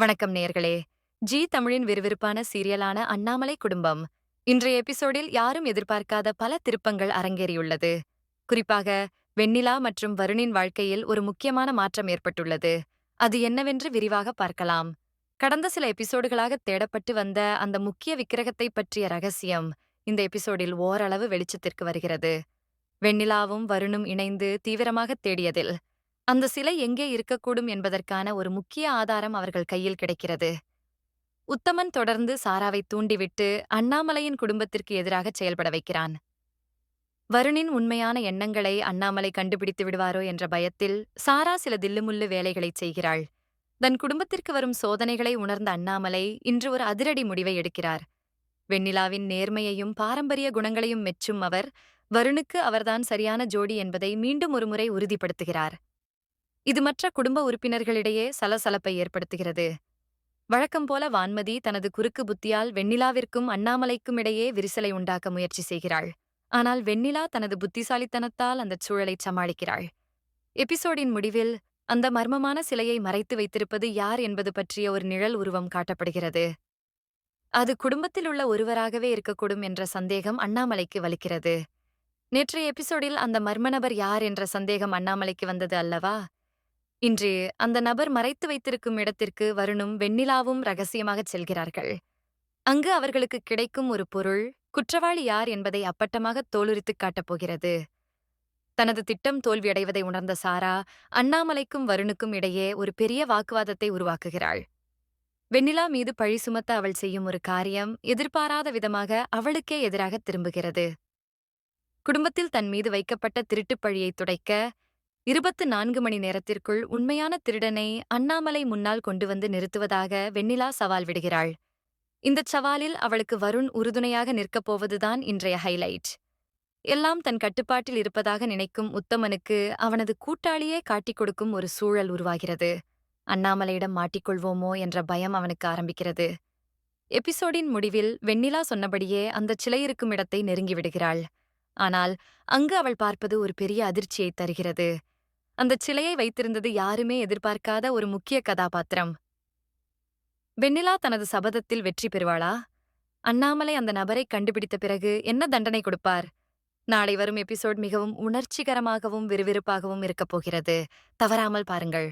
வணக்கம் நேயர்களே. ஜி தமிழின் விறுவிறுப்பான சீரியலான அண்ணாமலை குடும்பம் இன்றைய எபிசோடில் யாரும் எதிர்பார்க்காத பல திருப்பங்கள் அரங்கேறியுள்ளது. குறிப்பாக வெண்ணிலா மற்றும் வருணின் வாழ்க்கையில் ஒரு முக்கியமான மாற்றம் ஏற்பட்டுள்ளது. அது என்னவென்று விரிவாக பார்க்கலாம். கடந்த சில எபிசோடுகளாக தேடப்பட்டு வந்த அந்த முக்கிய விக்கிரகத்தை பற்றிய ரகசியம் இந்த எபிசோடில் ஓரளவு வெளிச்சத்திற்கு வருகிறது. வெண்ணிலாவும் வருணும் இணைந்து தீவிரமாக தேடியதில் அந்த சிலை எங்கே இருக்கக்கூடும் என்பதற்கான ஒரு முக்கிய ஆதாரம் அவர்கள் கையில் கிடைக்கிறது. உத்தமன் தொடர்ந்து சாராவை தூண்டிவிட்டு அண்ணாமலையின் குடும்பத்திற்கு எதிராக செயல்பட வைக்கிறான். வருணின் உண்மையான எண்ணங்களை அண்ணாமலை கண்டுபிடித்து விடுவாரோ என்ற பயத்தில் சாரா சில தில்லுமுள்ளு வேலைகளைச் செய்கிறாள். தன் குடும்பத்திற்கு வரும் சோதனைகளை உணர்ந்த அண்ணாமலை இன்று ஒரு அதிரடி முடிவை எடுக்கிறார். வெண்ணிலாவின் நேர்மையையும் பாரம்பரிய குணங்களையும் மெச்சும் அவர் வருணுக்கு அவர்தான் சரியான ஜோடி என்பதை மீண்டும் ஒருமுறை உறுதிப்படுத்துகிறார். இது மற்ற குடும்ப உறுப்பினர்களிடையே சலசலப்பை ஏற்படுத்துகிறது. வழக்கம் போல வான்மதி தனது குறுக்கு புத்தியால் வெண்ணிலாவிற்கும் அண்ணாமலைக்கும் இடையே விரிசலை உண்டாக்க முயற்சி செய்கிறாள். ஆனால் வெண்ணிலா தனது புத்திசாலித்தனத்தால் அந்த சூழலை சமாளிக்கிறாள். எபிசோடின் முடிவில் அந்த மர்மமான சிலையை மறைத்து வைத்திருப்பது யார் என்பது பற்றிய ஒரு நிழல் உருவம் காட்டப்படுகிறது. அது குடும்பத்தில் உள்ள ஒருவராகவே இருக்கக்கூடும் என்ற சந்தேகம் அண்ணாமலைக்கு வலிக்கிறது. நேற்றைய எபிசோடில் அந்த மர்ம நபர் யார் என்ற சந்தேகம் அண்ணாமலைக்கு வந்தது அல்லவா? இன்று அந்த நபர் மறைத்து வைத்திருக்கும் இடத்திற்கு வருணும் வெண்ணிலாவும் ரகசியமாகச் செல்கிறார்கள். அங்கு அவர்களுக்கு கிடைக்கும் ஒரு பொருள் குற்றவாளி யார் என்பதை அப்பட்டமாக தோலுரித்துக் காட்டப் போகிறது. தனது திட்டம் தோல்வியடைவதை உணர்ந்த சாரா அண்ணாமலைக்கும் வருணுக்கும் இடையே ஒரு பெரிய வாக்குவாதத்தை உருவாக்குகிறாள். வெண்ணிலா மீது பழி சுமத்த அவள் செய்யும் ஒரு காரியம் எதிர்பாராத விதமாக அவளுக்கே எதிராக திரும்புகிறது. குடும்பத்தில் தன் மீது வைக்கப்பட்ட திருட்டுப் பழியை துடைக்க 24 மணி நேரத்திற்குள் உண்மையான திருடனை அண்ணாமலை முன்னால் கொண்டு வந்து நிறுத்துவதாக வெண்ணிலா சவால் விடுகிறாள். இந்தச் சவாலில் அவளுக்கு வருண் உறுதுணையாக நிற்கப் போவதுதான் இன்றைய ஹைலைட். எல்லாம் தன் கட்டுப்பாட்டில் இருப்பதாக நினைக்கும் உத்தமனுக்கு அவனது கூட்டாளியே காட்டிக் கொடுக்கும் ஒரு சூழல் உருவாகிறது. அண்ணாமலையிடம் மாட்டிக்கொள்வோமோ என்ற பயம் அவனுக்கு ஆரம்பிக்கிறது. எபிசோடின் முடிவில் வெண்ணிலா சொன்னபடியே அந்தச் சிலை இருக்கும் இடத்தை நெருங்கிவிடுகிறாள். ஆனால் அங்கு அவள் பார்ப்பது ஒரு பெரிய அதிர்ச்சியை தருகிறது. அந்தச் சிலையை வைத்திருந்தது யாருமே எதிர்பார்க்காத ஒரு முக்கிய கதாபாத்திரம். வெண்ணிலா தனது சபதத்தில் வெற்றி பெறுவாளா? அண்ணாமலை அந்த நபரை கண்டுபிடித்த பிறகு என்ன தண்டனை கொடுப்பார்? நாளை வரும் எபிசோட் மிகவும் உணர்ச்சிகரமாகவும் விறுவிறுப்பாகவும் இருக்கப் போகிறது. தவறாமல் பாருங்கள்.